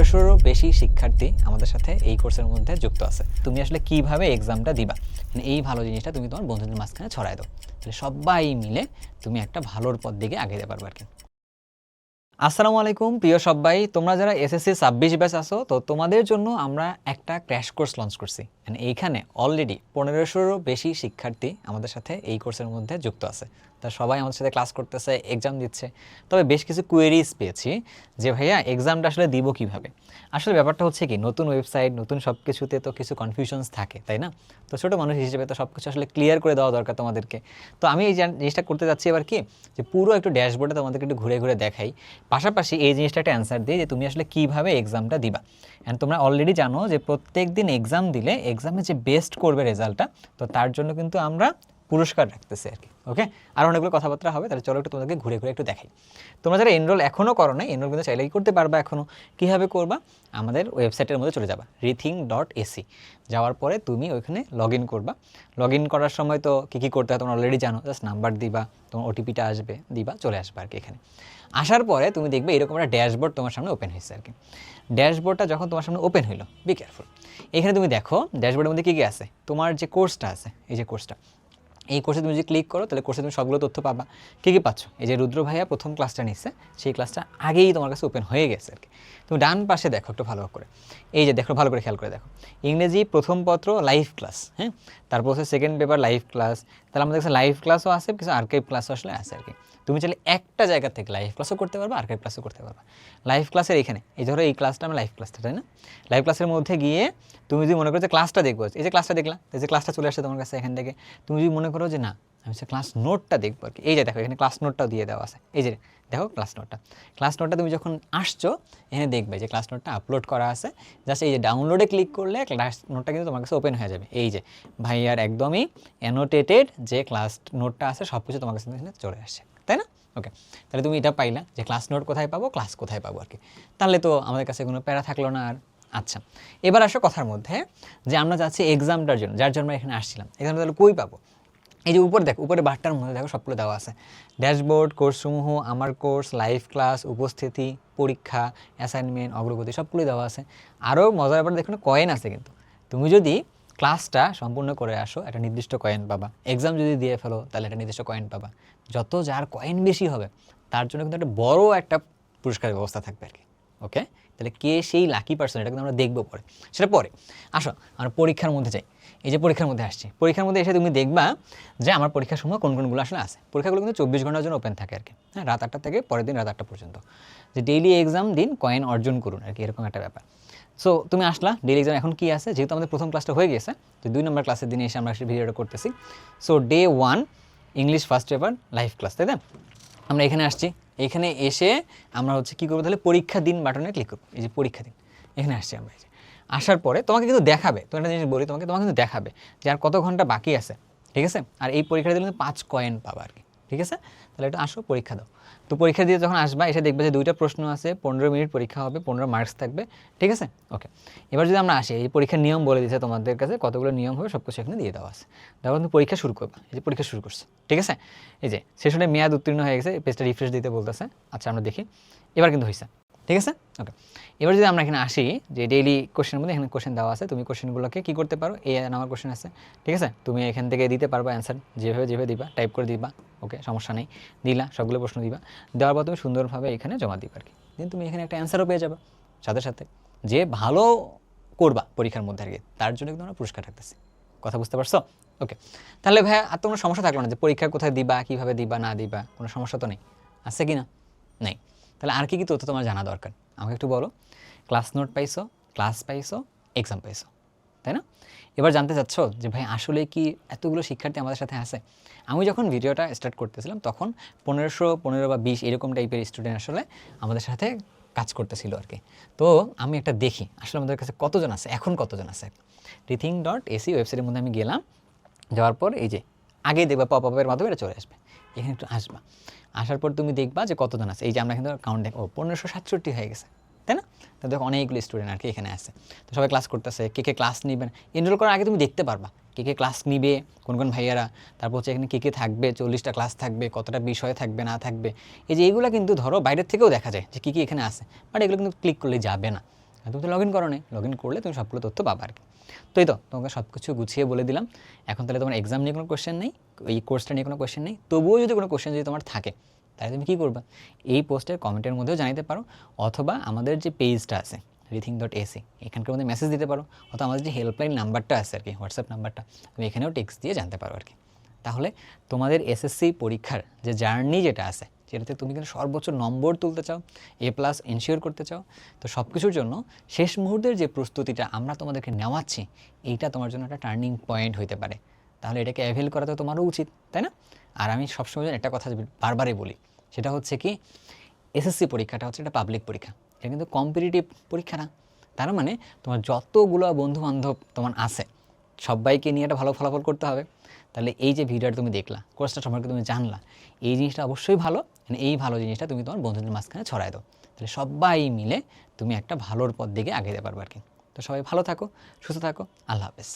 1500-রও বেশি শিক্ষার্থী আমাদের সাথে এই কোর্সের মধ্যে যুক্ত আছে। তুমি আসলে কিভাবে এক্সামটা দিবা, মানে এই ভালো জিনিসটা তুমি তোমার বন্ধুদের মাঝখানে ছড়ায় দাও, তাহলে সবাই মিলে তুমি একটা ভালোর পথ দিকে আগাইতে পারবে আর কি। আসসালামু আলাইকুম প্রিয় সবাই, তোমরা যারা এসএসসি 26 ব্যাচ আছো, তো তোমাদের জন্য আমরা একটা ক্র্যাশ কোর্স লঞ্চ করছি। এইখানে অলরেডি 1500-রও বেশি শিক্ষার্থী আমাদের সাথে এই কোর্সের মধ্যে যুক্ত আছে। তা সবাই আমাদের সাথে ক্লাস করতেছে, এক্সাম দিচ্ছে। তবে বেশ কিছু কোয়েরিজ পেয়েছি যে ভাইয়া এক্সামটা আসলে দিব কিভাবে। আসলে ব্যাপারটা হচ্ছে কি, নতুন ওয়েবসাইট, নতুন সব কিছুতে তো কিছু কনফিউশনস থাকে, তাই না? তো ছোটো মানুষ হিসেবে তো সব কিছু আসলে ক্লিয়ার করে দেওয়া দরকার তোমাদেরকে। তো আমি এই জিনিসটা করতে যাচ্ছি এবার কি, যে পুরো একটু ড্যাশবোর্ডে তোমাদেরকে একটু ঘুরে ঘুরে দেখাই, পাশাপাশি এই জিনিসটা একটা অ্যান্সার দিই যে তুমি আসলে কীভাবে এক্সামটা দিবা। অ্যান্ড তোমরা অলরেডি জানো যে প্রত্যেক দিন এক্সাম দিলে এক্সামে যে বেস্ট করবে রেজাল্টটা, তো তার জন্য কিন্তু আমরা পুরস্কার রাখতেছি আর কি। ওকে, আর অনেকগুলো কথাবার্তা হবে, তাহলে চলো একটু তোমাদেরকে ঘুরে ঘুরে একটু দেখাই। তোমরা যারা এনরোল এখনও করো না, এনরোল কিন্তু চাইলেই করতে পারবা এখনও। কীভাবে করবা, আমাদের ওয়েবসাইটের মধ্যে চলে যাবা rethink.ac, যাওয়ার পরে তুমি ওইখানে লগ ইন করবা। লগ ইন করার সময় তো কী করতে হয় তোমরা অলরেডি জানো, জাস্ট নাম্বার দিবা, তোমার ওটিপিটা আসবে, দিবা, চলে আসবে আর কি। এখানে আসার পরে তুমি দেখবে এরকম একটা ড্যাশবোর্ড তোমার সামনে ওপেন হয়েছে আর কি। ড্যাশবোর্ডটা যখন তোমার সামনে ওপেন হলো, বি কেয়ারফুল। এখানে তুমি দেখো ড্যাশবোর্ডের মধ্যে কী কী আছে। তোমার যে কোর্সটা আছে, এই যে কোর্সটা, এই কোর্সে তুমি যদি ক্লিক করো তাহলে কোর্সে তুমি সবগুলো তথ্য পাবা। কী কী পাচ্ছ, এই যে রুদ্র ভাইয়া প্রথম ক্লাসটা নিচ্ছে, সেই ক্লাসটা আগেই তোমার কাছে ওপেন হয়ে গেছে আর কি। তুমি ডান পাশে দেখো একটু ভালো করে, এই যে দেখো, ভালো করে খেয়াল করে দেখো, ইংরেজি প্রথম পত্র লাইভ ক্লাস, হ্যাঁ, তারপর হচ্ছে সেকেন্ড পেপার লাইভ ক্লাস। তাহলে আমাদের কাছে লাইভ ক্লাসও আছে, কিছু আর্কাইভ ক্লাসও আসলে আছে আর কি। তুমি চাইলে একটা জায়গা থেকে লাইভ ক্লাসও করতে পারবা, আর্কাইভ ক্লাসও করতে পারবা। লাইভ ক্লাসের এখানে এই ধরো এই ক্লাসটা আমি লাইভ ক্লাসটা, তাই না? লাইভ ক্লাসের মধ্যে গিয়ে তুমি যদি মনে করো যে ক্লাসটা দেখবো, এই যে ক্লাসটা দেখলা, এই যে ক্লাসটা চলে আসছে তোমার কাছে এখান থেকে, তুমি যদি মনে করো যে না আমি হচ্ছে ক্লাস নোটটা দেখবো আর কি, এই যে দেখো এখানে ক্লাস নোটটাও দিয়ে দেওয়া আছে, এই যে দেখো ক্লাস নোটটা। ক্লাস নোটটা তুমি যখন আসছো এখানে দেখবে যে ক্লাস নোটটা আপলোড করা আছে, জাস্ট এই যে ডাউনলোডে ক্লিক করলে ক্লাস নোটটা কিন্তু তোমার কাছে ওপেন হয়ে যাবে। এই যে ভাইয়ার একদমই অ্যানোটেটেড যে ক্লাস নোটটা আছে সব কিছু তোমার কাছে চলে আসছে, তাই না? ওকে, তাহলে তুমি এটা পাইলা যে ক্লাস নোট কোথায় পাবো, ক্লাস কোথায় পাবো আর কি। তাহলে তো আমাদের কাছে কোনো প্যারা থাকলো না আর। আচ্ছা, এবার আসো কথার মধ্যে, যে আমরা যাচ্ছি এক্সামটার জন্য, যার জন্য এখানে আসছিলাম, এক্সামটা তাহলে কই পাবো? এই যে উপরে দেখো, উপরে বারটার মধ্যে দেখো সবগুলো দেওয়া আছে, ড্যাশবোর্ড, কোর্সসমূহ, আমার কোর্স, লাইভ ক্লাস, উপস্থিতি, পরীক্ষা, অ্যাসাইনমেন্ট, অগ্রগতি, সবগুলোই দেওয়া আছে। আরও মজার ব্যাপার দেখুন, কয়েন আছে কিন্তু। তুমি যদি ক্লাসটা সম্পূর্ণ করে আসো একটা নির্দিষ্ট কয়েন পাবা, এক্সাম যদি দিয়ে ফেলো তাহলে একটা নির্দিষ্ট কয়েন পাবা। যত যার কয়েন বেশি হবে তার জন্য কিন্তু একটা বড় একটা পুরস্কারের ব্যবস্থা থাকবে আর কি। ওকে, তাহলে কে সেই লাকি পার্সন এটা কিন্তু আমরা দেখবো পরে, সেটা পরে। আসো আমরা পরীক্ষার মধ্যে যাই। এই যে পরীক্ষার মধ্যে আসছি, পরীক্ষার মধ্যে এসে তুমি দেখবা যে আমার পরীক্ষার সময় কোন কোনগুলো আসলে আছে। পরীক্ষাগুলো কিন্তু 24 ঘন্টার জন্য ওপেন থাকে আর কি, হ্যাঁ, রাত 8টা থেকে পরের দিন রাত 8টা পর্যন্ত। যে ডেইলি এক্সাম দিন কয়েন অর্জন করুন আর কি, এরকম একটা ব্যাপার। সো তুমি আসলা, ডেইলি এক্সাম এখন কি আছে, যেহেতু আমাদের প্রথম ক্লাসটা হয়ে গেছে, তো 2 নম্বর ক্লাসের দিনে এসে আমরা ভিডিওটা করতেছি। So day 1 English first paper live class, তাই না? আমরা এখানে আসছি, এখানে এসে আমরা হচ্ছে কী করবো, তাহলে পরীক্ষা দিন বাটনে ক্লিক করবো। এই যে পরীক্ষা দিন, এখানে আসছি আমরা। এই যে আসার পরে তোমাকে কিন্তু দেখাবে, তো একটা জিনিস বলি তোমাকে কিন্তু দেখাবে যে আর কত ঘন্টা বাকি আছে, ঠিক আছে? আর এই পরীক্ষাটা দিলে 5 কয়েন পাবা আর কি, ঠিক আছে? তাহলে একটু আসো, পরীক্ষা দাও। তো পরীক্ষা দিয়ে যখন আসবা এসে দেখবে যে 2টা প্রশ্ন আছে, 15 মিনিট পরীক্ষা হবে, 15 মার্কস থাকবে, ঠিক আছে? ওকে, এবার যদি আমরা আসি, এই পরীক্ষার নিয়ম বলে দিচ্ছে তোমাদের কাছে, কতগুলো নিয়ম হবে সব কিছু এখানে দিয়ে দেওয়া আছে। তারপর তুমি পরীক্ষা শুরু করবা। এই যে পরীক্ষা শুরু করছে, ঠিক আছে? এই যে সেশনের মেয়াদ উত্তীর্ণ হয়ে গেছে, পেজটা রিফ্রেশ দিতে বলতেছে। আচ্ছা আমরা দেখি, এবার কিন্তু হয়েছে, ঠিক আছে? ওকে, এবার যদি আমরা এখানে আসি, যে ডেইলি কোশ্চেনের মধ্যে এখানে কোশ্চেন দেওয়া আছে, তুমি কোশ্চেনগুলোকে কী করতে পারো, এই নাম্বার কোশ্চেন আছে, ঠিক আছে? তুমি এখান থেকে দিতে পারবা অ্যান্সার, যেভাবে দিবা টাইপ করে দিবা, ওকে, সমস্যা নেই। দিলা, সবগুলো প্রশ্ন দিবা, দেওয়ার পর তুমি সুন্দরভাবে এখানে জমা দিবা আর কি। দেন তুমি এখানে একটা অ্যান্সারও পেয়ে যাবে সাথে সাথে। যে ভালো করবা পরীক্ষার মধ্যে আর কি, তার জন্য কিন্তু আমরা পুরস্কার রাখতেছি। কথা বুঝতে পারছো? ওকে, তাহলে ভাইয়া আর তোমার সমস্যা থাকলো না যে পরীক্ষা কোথায় দিবা, কীভাবে দিবা না দিবা, কোনো সমস্যা তো নেই, আছে কি না? নেই। তাহলে আর কী কী তথ্য তোমার জানা দরকার আমাকে একটু বলো। ক্লাস নোট পাইছো, ক্লাস পাইছো, এক্সাম পাইছো, তাই না? এবার জানতে চাচ্ছ যে ভাই আসলে কি এতগুলো শিক্ষার্থী আমাদের সাথে আছে? আমি যখন ভিডিওটা স্টার্ট করতেছিলাম তখন 1500, 15 বা 20 এরকম টাইপের স্টুডেন্ট আসলে আমাদের সাথে কাজ করতেছিল আর কি। তো আমি একটা দেখি আসলে আমাদের কাছে কতজন আছে, এখন কতজন আছে। rethink.ac ওয়েবসাইটের মধ্যে আমি গেলাম, যাওয়ার পর এই যে আগেই দেখবা পপ আপের মাধ্যমে এটা চলে আসবে, এখানে একটু আসবা। আসার পর তুমি দেখবা যে কতজন আছে। এই যে আমরা কিন্তু কাউন্ট দেখো, 1567 হয়ে গেছে, তাই না? তো দেখো অনেকগুলো স্টুডেন্ট আর কি এখানে আছে। তো সবাই ক্লাস করতেছে, কে ক্লাস নেবেন এনরোল করার আগে তুমি দেখতে পারবা কে ক্লাস নিবে, কোন ভাইয়ারা, তারপর হচ্ছে এখানে কে থাকবে, 40টা ক্লাস থাকবে, কতটা বিষয় থাকবে না থাকবে। এই যে এইগুলো কিন্তু ধরো বাইরের থেকেও দেখা যায় যে কী এখানে আছে, বাট এগুলো কিন্তু ক্লিক করলে যাবে না, আর তুমি তো লগ ইন করো নি, লগ ইন করলে তুমি সবগুলো তথ্য পাবা আর কি। তো এই তো তোমাকে সব কিছু গুছিয়ে বলে দিলাম। এখন তাহলে তোমার এক্সাম নিয়ে কোনো কোয়েশ্চেন নেই, এই কোর্সটা নিয়ে কোনো কোয়েশ্চেন নেই, তবুও যদি কোনো কোয়েশ্চেন যদি তোমার থাকে তাহলে তুমি কী করবা, এই পোস্টের কমেন্টের মধ্যেও জানাতে পারো, অথবা আমাদের যে পেজটা আছে rethink.ac এখানকার মধ্যে মেসেজ দিতে পারো, অথবা আমাদের যে হেল্পলাইন নাম্বারটা আছে আর কি, হোয়াটসঅ্যাপ নাম্বারটা, তুমি এখানেও টেক্সট দিয়ে জানতে পারো আর কি। তাহলে তোমাদের এসএসসি পরীক্ষার যে জার্নি যেটা আছে, যেটাতে তুমি কিন্তু সর্বোচ্চ নম্বর তুলতে চাও, A+ এনশিওর করতে চাও, তো সব কিছুর জন্য শেষ মুহূর্তের যে প্রস্তুতিটা আমরা তোমাদেরকে নেওয়াচ্ছি, এইটা তোমার জন্য একটা টার্নিং পয়েন্ট হইতে পারে। তাহলে এটাকে অ্যাভেল করা তো তোমারও উচিত, তাই না? আর আমি সবসময় একটা কথা বারবারই বলি, সেটা হচ্ছে কি, এসএসসি পরীক্ষাটা হচ্ছে একটা পাবলিক পরীক্ষা, এটা কিন্তু কম্পিটিটিভ পরীক্ষা না। তার মানে তোমার যতগুলো বন্ধুবান্ধব তোমার আছে সবাইকে নিয়ে একটা ভালো ফলাফল করতে হবে। তাহলে এই যে ভিডিওটা তুমি দেখলা, কোর্সটা সম্পর্কে তুমি জানলা, এই জিনিসটা অবশ্যই ভালো, মানে এই ভালো জিনিসটা তুমি তোমার বন্ধুদের মাঝখানে ছড়ায় দাও। তাহলে সবাই মিলে তুমি একটা ভালোর পথ দিকে আগে যেতে পারবে আর কি। তো সবাই ভালো থাকো, সুস্থ থাকো, আল্লাহ হাফেজ।